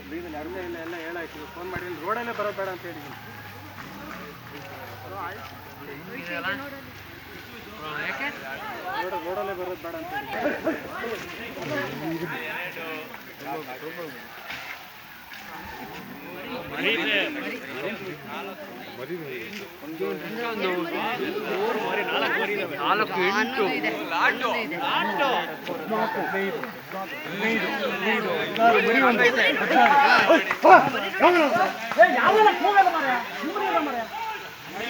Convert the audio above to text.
ಬೀದಲ್ಲಿ ಅರ್ಮೆ ಇಲ್ಲ ಎಲ್ಲ ಹೇಳಾಯ್ತು ಫೋನ್ ಮಾಡಿ ರೋಡಲ್ಲೇ ಬರೋದು ಬೇಡ ಅಂತ ಹೇಳಿದ್ದೀನಿ. ರೋಡಲ್ಲೇ ಬರೋದು ಬೇಡ ಅಂತ ಯಾವ